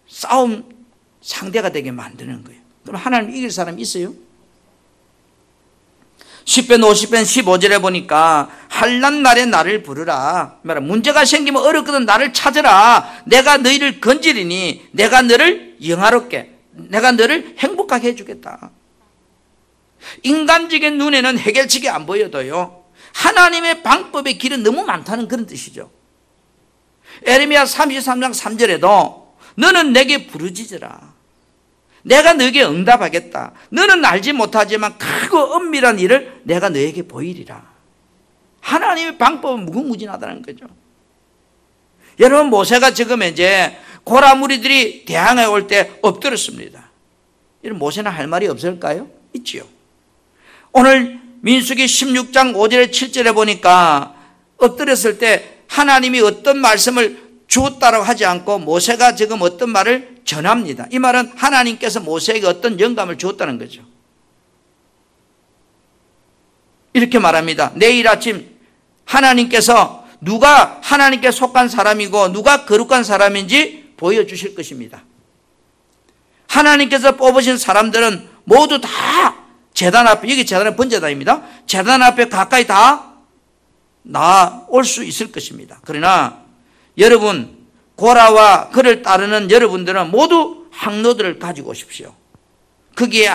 싸움 상대가 되게 만드는 거예요. 그럼 하나님 이길 사람이 있어요? 10편 50편 15절에 보니까 환난 날에 나를 부르라. 문제가 생기면 어렵거든 나를 찾으라. 내가 너희를 건지리니 내가 너를 영화롭게 내가 너를 행복하게 해주겠다. 인간적인 눈에는 해결책이 안 보여도요 하나님의 방법의 길은 너무 많다는 그런 뜻이죠. 에레미야 33장 3절에도 너는 내게 부르짖으라. 내가 너에게 응답하겠다. 너는 알지 못하지만 크고 엄밀한 일을 내가 너에게 보이리라. 하나님의 방법은 무궁무진하다는 거죠. 여러분 모세가 지금 이제 고라 무리들이 대항해 올 때 엎드렸습니다. 이런 모세는 할 말이 없을까요? 있지요. 오늘 민수기 16장 5절에 7절에 보니까 엎드렸을 때 하나님이 어떤 말씀을 주었다라고 하지 않고 모세가 지금 어떤 말을 전합니다. 이 말은 하나님께서 모세에게 어떤 영감을 주었다는 거죠. 이렇게 말합니다. 내일 아침 하나님께서 누가 하나님께 속한 사람이고 누가 거룩한 사람인지 보여주실 것입니다. 하나님께서 뽑으신 사람들은 모두 다 제단 앞에, 여기 제단은 번제단입니다. 제단 앞에 가까이 다 나올 수 있을 것입니다. 그러나 여러분 고라와 그를 따르는 여러분들은 모두 항로들을 가지고 오십시오. 거기에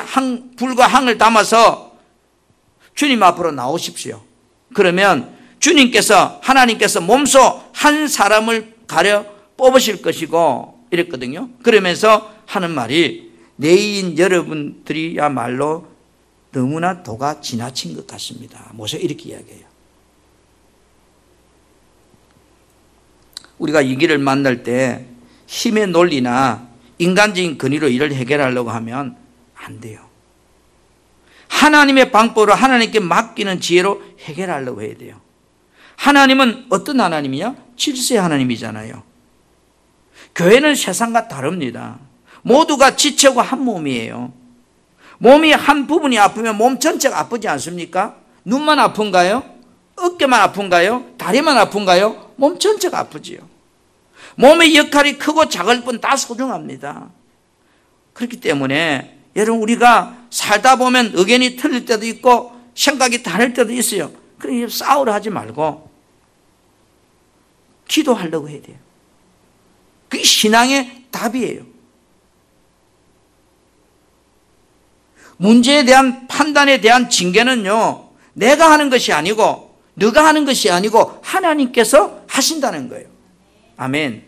불과 항을 담아서 주님 앞으로 나오십시오. 그러면 주님께서 하나님께서 몸소 한 사람을 가려 뽑으실 것이고 이랬거든요. 그러면서 하는 말이 내인 여러분들이야말로 너무나 도가 지나친 것 같습니다. 모세 이렇게 이야기해요. 우리가 이 길을 만날 때 힘의 논리나 인간적인 권위로 일을 해결하려고 하면 안 돼요. 하나님의 방법으로 하나님께 맡기는 지혜로 해결하려고 해야 돼요. 하나님은 어떤 하나님이냐? 질서의 하나님이잖아요. 교회는 세상과 다릅니다. 모두가 지체고 한 몸이에요. 몸이 한 부분이 아프면 몸 전체가 아프지 않습니까? 눈만 아픈가요? 어깨만 아픈가요? 다리만 아픈가요? 몸 전체가 아프지요. 몸의 역할이 크고 작을 뿐 다 소중합니다. 그렇기 때문에 여러분 우리가 살다 보면 의견이 틀릴 때도 있고 생각이 다를 때도 있어요. 그러니 싸우려 하지 말고 기도하려고 해야 돼요. 그게 신앙의 답이에요. 문제에 대한 판단에 대한 징계는요 내가 하는 것이 아니고 너가 하는 것이 아니고 하나님께서 하신다는 거예요. 아멘.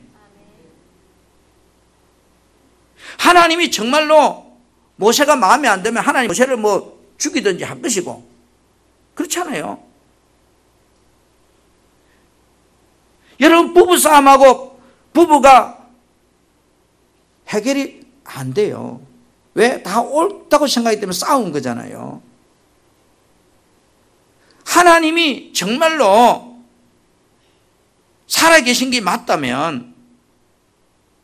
하나님이 정말로 모세가 마음에 안 들면 하나님 모세를 뭐 죽이든지 할 것이고 그렇잖아요. 여러분 부부싸움하고 부부가 해결이 안 돼요. 왜? 다 옳다고 생각하기 때문에 싸운 거잖아요. 하나님이 정말로 살아계신 게 맞다면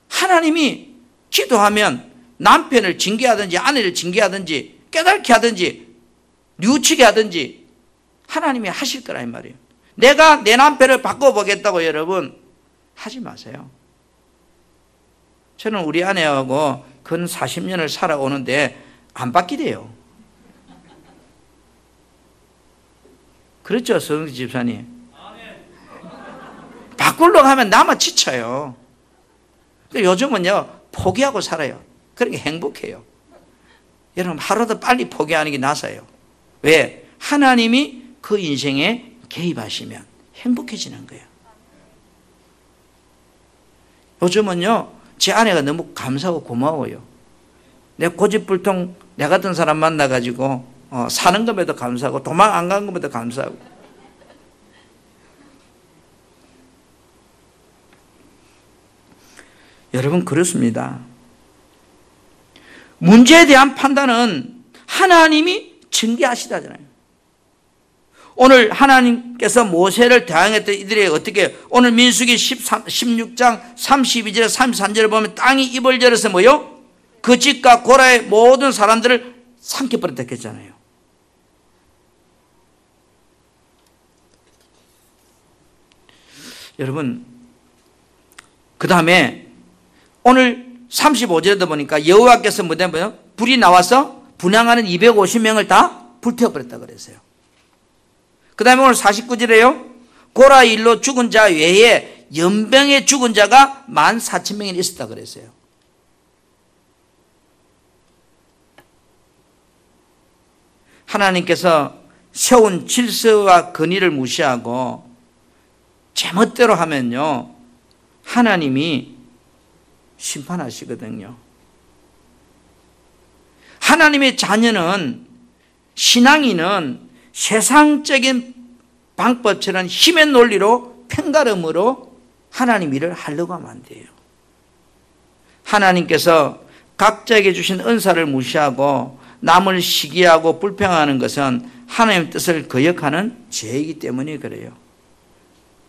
하나님이 기도하면 남편을 징계하든지 아내를 징계하든지 깨닫게 하든지 뉘우치게 하든지 하나님이 하실 거라 이 말이에요. 내가 내 남편을 바꿔보겠다고 여러분 하지 마세요. 저는 우리 아내하고 근 40년을 살아오는데 안 바뀌대요. 그렇죠, 서영지 집사님? 바꾸려고 하면 나만 지쳐요. 요즘은요, 포기하고 살아요. 그러니까 행복해요. 여러분, 하루도 빨리 포기하는 게 나서요. 왜? 하나님이 그 인생에 개입하시면 행복해지는 거예요. 요즘은요, 제 아내가 너무 감사하고 고마워요. 내 고집불통 내 같은 사람 만나가지고 사는 것에도 감사하고 도망 안 간 것에도 감사하고. 여러분 그렇습니다. 문제에 대한 판단은 하나님이 징계하시다잖아요. 오늘 하나님께서 모세를 대항했던 이들에게 어떻게 오늘 민수기 16장 32절에 33절을 보면 땅이 입을 열어서 뭐요? 그 집과 고라의 모든 사람들을 삼켜버렸다 했잖아요. 여러분 그 다음에 오늘 35절에도 보니까 여호와께서 뭐냐면 불이 나와서 분향하는 250명을 다 불태워버렸다 그랬어요. 그 다음에 오늘 49절에요. 고라 일로 죽은 자 외에 연병에 죽은 자가 14,000명이 있었다 그랬어요. 하나님께서 세운 질서와 권위를 무시하고 제멋대로 하면요 하나님이 심판하시거든요. 하나님의 자녀는 신앙인은 세상적인 방법처럼 힘의 논리로 편가름으로 하나님 일을 하려고 하면 안 돼요. 하나님께서 각자에게 주신 은사를 무시하고 남을 시기하고 불평하는 것은 하나님의 뜻을 거역하는 죄이기 때문에 그래요.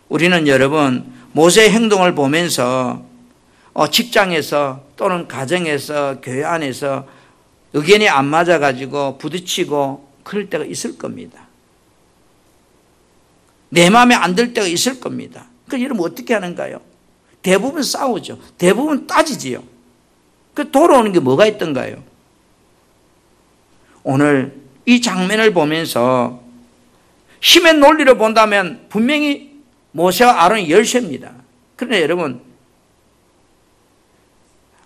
우리는 여러분 모세의 행동을 보면서 직장에서 또는 가정에서 교회 안에서 의견이 안 맞아가지고 부딪히고 그럴 때가 있을 겁니다. 내 마음에 안 들 때가 있을 겁니다. 그럼 여러분 어떻게 하는가요? 대부분 싸우죠. 대부분 따지지요. 그 돌아오는 게 뭐가 있던가요? 오늘 이 장면을 보면서 힘의 논리로 본다면 분명히 모세와 아론이 열쇠입니다. 그러나 여러분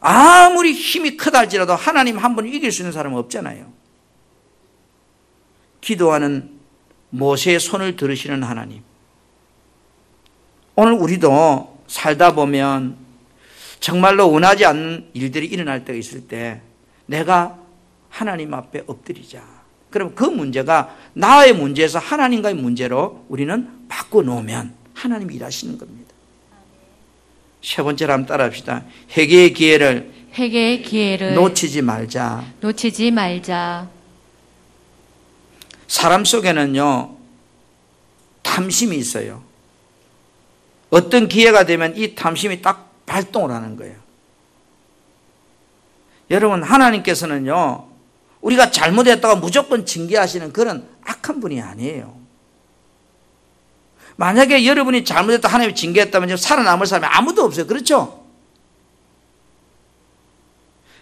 아무리 힘이 크다 할지라도 하나님 한 분 이길 수 있는 사람은 없잖아요. 기도하는 모세의 손을 들으시는 하나님. 오늘 우리도 살다 보면 정말로 원하지 않는 일들이 일어날 때가 있을 때 내가 하나님 앞에 엎드리자. 그럼 그 문제가 나의 문제에서 하나님과의 문제로 우리는 바꿔놓으면 하나님이 일하시는 겁니다. 세 번째로 한번 따라합시다. 회개의 기회를 놓치지 말자. 사람 속에는요 탐심이 있어요. 어떤 기회가 되면 이 탐심이 딱 발동을 하는 거예요. 여러분 하나님께서는요 우리가 잘못했다가 무조건 징계하시는 그런 악한 분이 아니에요. 만약에 여러분이 잘못했다 하나님이 징계했다면 살아남을 사람이 아무도 없어요. 그렇죠?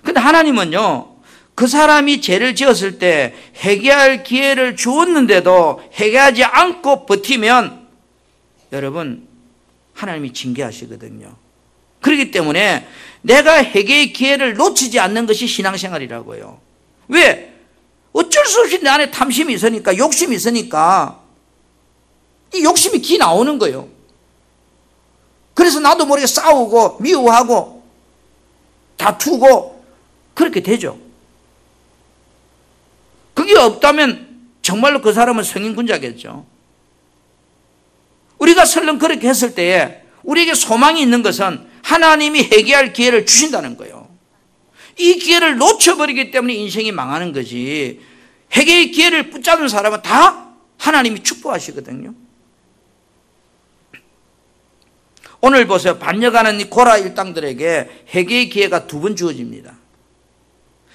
근데 하나님은요 그 사람이 죄를 지었을 때 회개할 기회를 주었는데도 회개하지 않고 버티면 여러분 하나님이 징계하시거든요. 그렇기 때문에 내가 회개의 기회를 놓치지 않는 것이 신앙생활이라고요. 왜? 어쩔 수 없이 내 안에 탐심이 있으니까 욕심이 있으니까 이 욕심이 기 나오는 거예요. 그래서 나도 모르게 싸우고 미워하고 다투고 그렇게 되죠. 그게 없다면 정말로 그 사람은 성인군자겠죠. 우리가 설령 그렇게 했을 때에 우리에게 소망이 있는 것은 하나님이 회개할 기회를 주신다는 거예요. 이 기회를 놓쳐버리기 때문에 인생이 망하는 거지, 회개의 기회를 붙잡는 사람은 다 하나님이 축복하시거든요. 오늘 보세요. 반역하는 이 고라 일당들에게 회개의 기회가 두 번 주어집니다.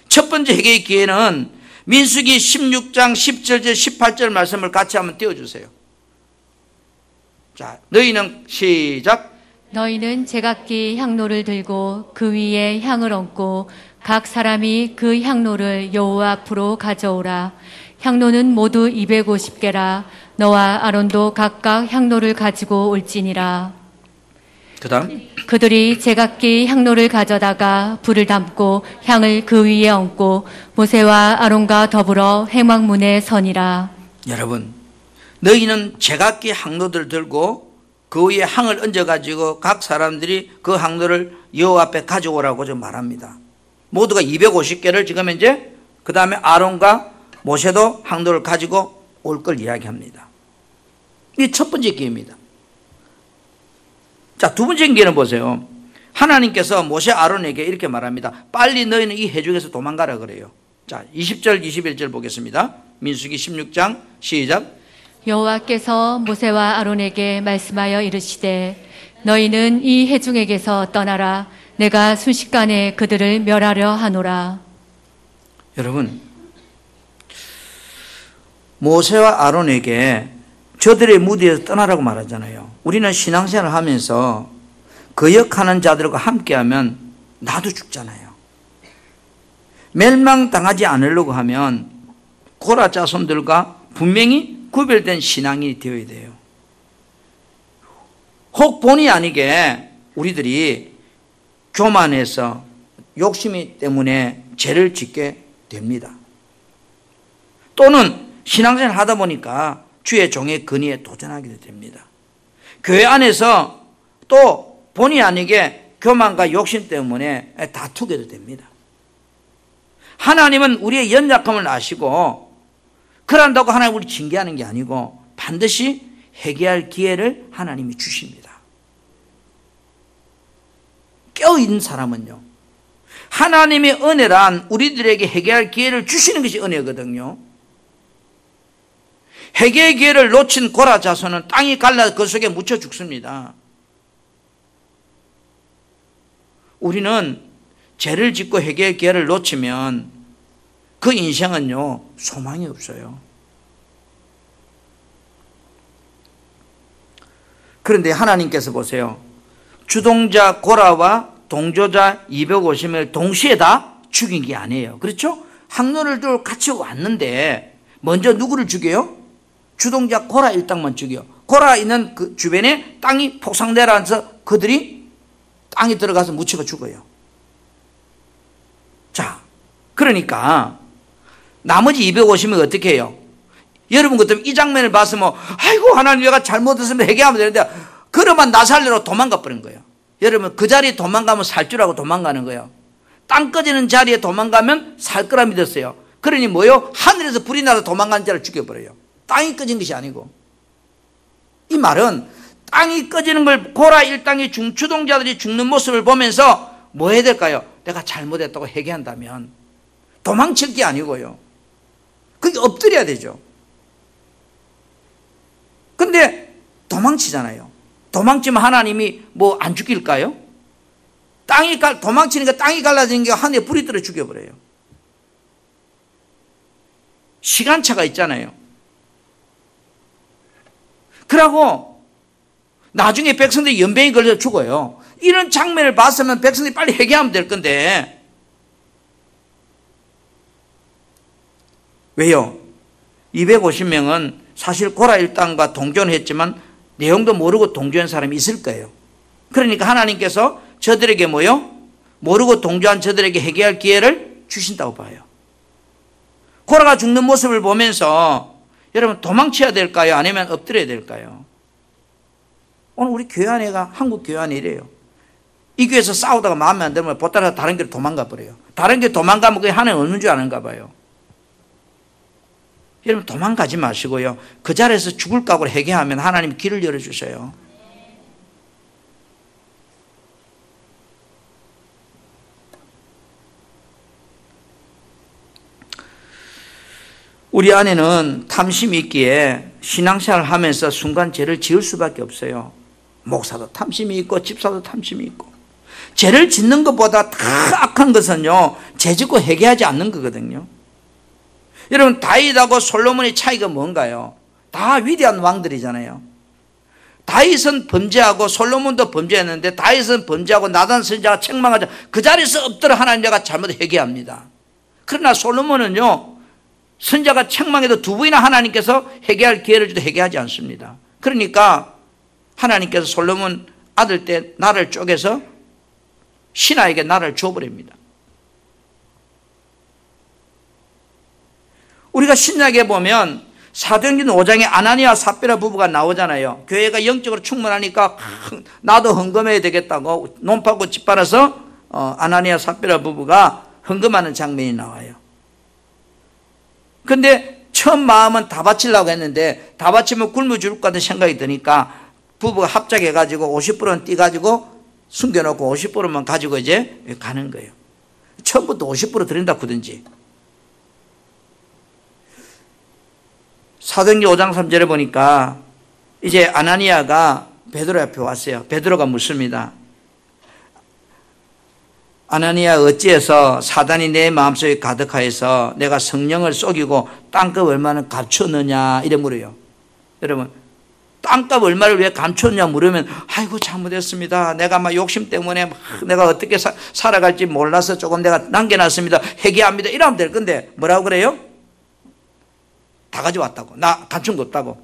첫 번째 회개의 기회는 민수기 16장 17절 18절 말씀을 같이 한번 띄워주세요. 자, 너희는 시작. 너희는 제각기 향로를 들고 그 위에 향을 얹고 각 사람이 그 향로를 여호와 앞으로 가져오라. 향로는 모두 250개라. 너와 아론도 각각 향로를 가지고 올지니라. 그 다음 그들이 제각기 향로를 가져다가 불을 담고 향을 그 위에 얹고 모세와 아론과 더불어 회막문에 서니라. 여러분, 너희는 제각기 향로들을 들고 그 위에 향을 얹어가지고 각 사람들이 그 향로를 여호와 앞에 가져오라고 좀 말합니다. 모두가 250개를 지금 이제 그 다음에 아론과 모세도 향로를 가지고 올 걸 이야기합니다. 이게 첫 번째 기회입니다. 자, 두 번째 기회는 보세요. 하나님께서 모세 아론에게 이렇게 말합니다. 빨리 너희는 이 회중에서 도망가라 그래요. 자, 20절 21절 보겠습니다. 민수기 16장 시작. 여호와께서 모세와 아론에게 말씀하여 이르시되 너희는 이 회중에게서 떠나라. 내가 순식간에 그들을 멸하려 하노라. 여러분, 모세와 아론에게 저들의 무리에서 떠나라고 말하잖아요. 우리는 신앙생활을 하면서 거역하는 자들과 함께하면 나도 죽잖아요. 멸망당하지 않으려고 하면 고라 자손들과 분명히 구별된 신앙인이 되어야 돼요. 혹 본의 아니게 우리들이 교만해서 욕심이 때문에 죄를 짓게 됩니다. 또는 신앙생활을 하다 보니까 주의 종의 권위에 도전하게 됩니다. 교회 안에서 또 본의 아니게 교만과 욕심 때문에 다투게도 됩니다. 하나님은 우리의 연약함을 아시고 그런다고 하나님 우리 징계하는 게 아니고 반드시 회개할 기회를 하나님이 주십니다. 깨어있는 사람은요, 하나님의 은혜란 우리들에게 회개할 기회를 주시는 것이 은혜거든요. 회개의 기회를 놓친 고라 자손은 땅이 갈라 그 속에 묻혀 죽습니다. 우리는 죄를 짓고 회개의 기회를 놓치면 그 인생은요, 소망이 없어요. 그런데 하나님께서 보세요. 주동자 고라와 동조자 250명을 동시에 다 죽인 게 아니에요. 그렇죠? 항로를 들고 같이 왔는데 먼저 누구를 죽여요? 주동자 고라 일당만 죽여. 고라 있는 그 주변에 땅이 폭삭 내려앉아서 그들이 땅에 들어가서 묻혀가 죽어요. 자, 그러니까 나머지 250명 어떻게 해요? 여러분 그때 이 장면을 봤으면 아이고 하나님 내가 잘못했으면 회개하면 되는데 그러면 나살레로 도망가 버린 거예요. 여러분 그 자리에 도망가면 살 줄 알고 도망가는 거예요. 땅 꺼지는 자리에 도망가면 살 거라 믿었어요. 그러니 뭐요? 하늘에서 불이 나서 도망가는 자를 죽여버려요. 땅이 꺼진 것이 아니고. 이 말은 땅이 꺼지는 걸 고라 일당의 중추동자들이 죽는 모습을 보면서 뭐 해야 될까요? 내가 잘못했다고 회개한다면 도망칠 게 아니고요. 그게 엎드려야 되죠. 근데 도망치잖아요. 도망치면 하나님이 뭐 안 죽일까요? 도망치니까 땅이 갈라지는 게 하늘에 불이 떨어 죽여버려요. 시간차가 있잖아요. 그러고 나중에 백성들이 연병이 걸려 죽어요. 이런 장면을 봤으면 백성들이 빨리 회개하면 될 건데 왜요? 250명은 사실 고라 일당과 동조는 했지만 내용도 모르고 동조한 사람이 있을 거예요. 그러니까 하나님께서 저들에게 뭐요? 모르고 동조한 저들에게 회개할 기회를 주신다고 봐요. 고라가 죽는 모습을 보면서 여러분 도망쳐야 될까요? 아니면 엎드려야 될까요? 오늘 우리 교회 안에가 한국 교회 안에 이래요. 이 교회에서 싸우다가 마음에 안 들면 보따라 다른 길로 도망가 버려요. 다른 길로 도망가면 그게 하나님 없는 줄 아는가 봐요. 여러분 도망가지 마시고요. 그 자리에서 죽을 각오로 회개하면 하나님 길을 열어주셔요. 우리 안에는 탐심이 있기에 신앙생활을 하면서 순간 죄를 지을 수밖에 없어요. 목사도 탐심이 있고 집사도 탐심이 있고. 죄를 짓는 것보다 더 악한 것은요, 죄 짓고 회개하지 않는 거거든요. 여러분, 다윗하고 솔로몬의 차이가 뭔가요? 다 위대한 왕들이잖아요. 다윗은 범죄하고 솔로몬도 범죄했는데, 다윗은 범죄하고 나단 선지자가 책망하자 그 자리에서 엎드려 하나님 내가 잘못 회개합니다. 그러나 솔로몬은요, 선지자가 책망해도 두 번이나 하나님께서 회개할 기회를 줘도 회개하지 않습니다. 그러니까 하나님께서 솔로몬 아들 때 나를 쪼개서 신하에게 나를 줘버립니다. 우리가 신약에 보면 사도행전 5장에 아나니아 삽비라 부부가 나오잖아요. 교회가 영적으로 충만하니까 나도 헌금해야 되겠다고 논 파고 집 팔아서 아나니아 삽비라 부부가 헌금하는 장면이 나와요. 근데 처음 마음은 다 바치려고 했는데 다 바치면 굶어 죽을 것 같은 생각이 드니까 부부가 합작해가지고 50%는 띄가지고 숨겨놓고 50%만 가지고 이제 가는 거예요. 처음부터 50% 드린다 그든지. 사도행전 5장 3절에 보니까 이제 아나니아가 베드로 앞에 왔어요. 베드로가 묻습니다. 아나니아, 어찌해서 사단이 내 마음속에 가득하여서 내가 성령을 속이고 땅값 얼마나 감췄느냐 이래 물어요. 여러분, 땅값 얼마를 왜 감췄냐 물으면 아이고 잘못했습니다. 내가 막 욕심 때문에 내가 어떻게 살아갈지 몰라서 조금 내가 남겨놨습니다. 회개합니다. 이러면 될 건데 뭐라고 그래요? 다 가져왔다고. 나 감춘 거 없다고.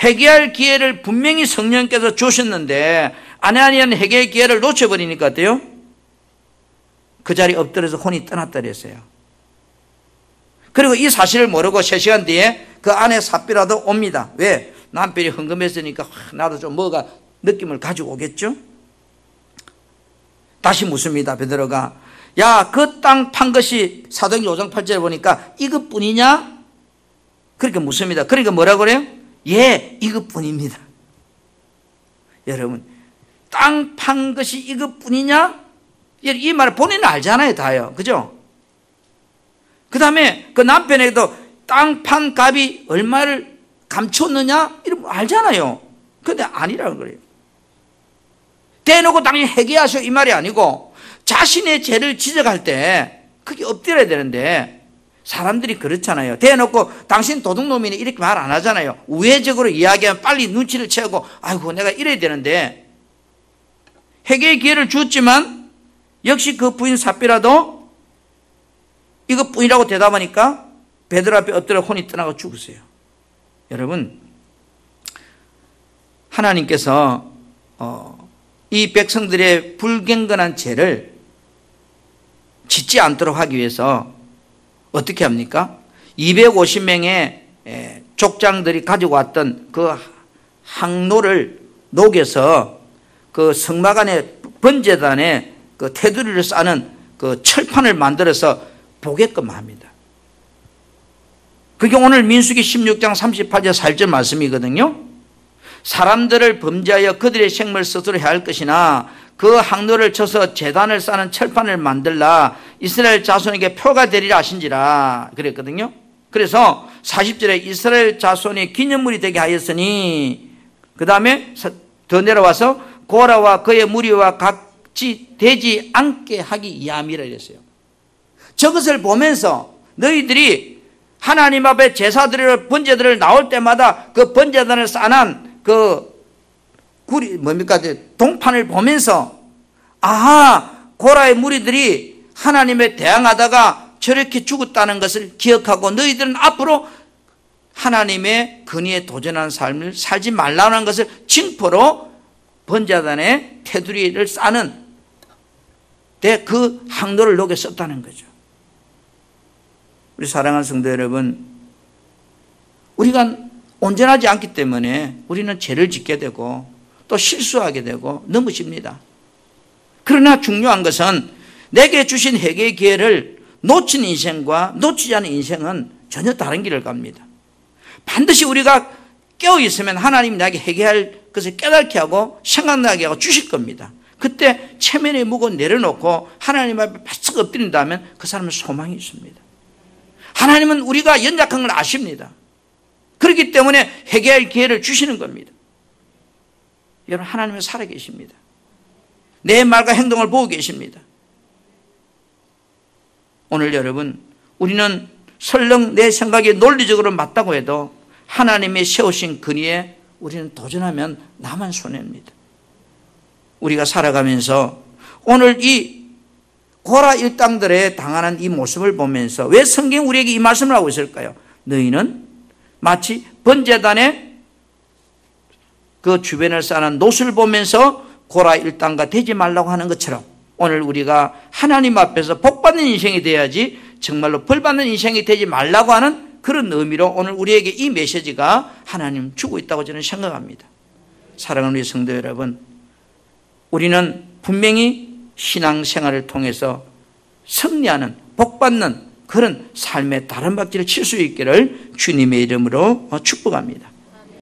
회개할 기회를 분명히 성령께서 주셨는데 아나니아는 회개의 기회를 놓쳐버리니까 어때요? 그 자리에 엎드려서 혼이 떠났다 그랬어요. 그리고 이 사실을 모르고 3시간 뒤에 그 아내 삽비라도 옵니다. 왜? 남편이 헌금했으니까 나도 좀 뭐가 느낌을 가지고 오겠죠? 다시 묻습니다. 베드로가 야, 그 땅 판 것이 사도행전 5장 8절에 보니까 이것뿐이냐? 그렇게 묻습니다. 그러니까 뭐라고 그래요? 예, 이것뿐입니다. 여러분, 땅 판 것이 이것뿐이냐? 이 말을 본인은 알잖아요. 다요. 그죠? 그 다음에 그 남편에게도 땅 판 값이 얼마를 감췄느냐? 이런 거 알잖아요. 근데 아니라고 그래요. 대놓고 당연히 회개하셔 이 말이 아니고 자신의 죄를 지적할 때 그게 엎드려야 되는데 사람들이 그렇잖아요. 대놓고 당신 도둑놈이네 이렇게 말 안 하잖아요. 우회적으로 이야기하면 빨리 눈치를 채우고 아이고 내가 이래야 되는데 회개의 기회를 주었지만 역시 그 부인 삽비라도 이것뿐이라고 대답하니까 베드로 앞에 엎드려 혼이 떠나고 죽으세요. 여러분, 하나님께서 이 백성들의 불경건한 죄를 짓지 않도록 하기 위해서 어떻게 합니까? 250명의 족장들이 가지고 왔던 그 항로를 녹여서 그 성막 안에 번제단에 그 테두리를 싸는 그 철판을 만들어서 보게끔 합니다. 그게 오늘 민수기 16장 38절 4절 말씀이거든요. 사람들을 범죄하여 그들의 생명을 스스로 해야 할 것이나 그 항로를 쳐서 제단을 싸는 철판을 만들라 이스라엘 자손에게 표가 되리라 하신지라 그랬거든요. 그래서 40절에 이스라엘 자손이 기념물이 되게 하였으니 그 다음에 더 내려와서 고라와 그의 무리와 같이 되지 않게 하기 위함이라 이랬어요. 저것을 보면서 너희들이 하나님 앞에 제사들을 번제들을 나올 때마다 그 번제단을 싸난 그 구리 뭡니까 동판을 보면서 아하 고라의 무리들이 하나님에 대항하다가 저렇게 죽었다는 것을 기억하고 너희들은 앞으로 하나님의 근위에 도전하는 삶을 살지 말라는 것을 징표로 번제단의 테두리를 싸는 데 그 항로를 녹여 썼다는 거죠. 우리 사랑하는 성도 여러분, 우리가 온전하지 않기 때문에 우리는 죄를 짓게 되고 또 실수하게 되고 넘어집니다. 그러나 중요한 것은 내게 주신 회개의 기회를 놓친 인생과 놓치지 않은 인생은 전혀 다른 길을 갑니다. 반드시 우리가 깨어있으면 하나님이 나에게 회개할 것을 깨닫게 하고 생각나게 하고 주실 겁니다. 그때 체면의 무거운 내려놓고 하나님 앞에 바싹 엎드린다면 그 사람은 소망이 있습니다. 하나님은 우리가 연약한 걸 아십니다. 그렇기 때문에 회개할 기회를 주시는 겁니다. 여러분, 하나님은 살아계십니다. 내 말과 행동을 보고 계십니다. 오늘 여러분, 우리는 설령 내 생각이 논리적으로 맞다고 해도 하나님이 세우신 근위에 우리는 도전하면 나만 손해입니다. 우리가 살아가면서 오늘 이 고라 일당들의 당하는 이 모습을 보면서 왜 성경 우리에게 이 말씀을 하고 있을까요? 너희는 마치 번제단의 그 주변을 쌓는 놋을 보면서 고라 일당과 되지 말라고 하는 것처럼 오늘 우리가 하나님 앞에서 복받는 인생이 돼야지 정말로 벌받는 인생이 되지 말라고 하는 그런 의미로 오늘 우리에게 이 메시지가 하나님 주고 있다고 저는 생각합니다. 사랑하는 우리 성도 여러분, 우리는 분명히 신앙생활을 통해서 승리하는 복받는 그런 삶의 다른 박질을 칠 수 있기를 주님의 이름으로 축복합니다.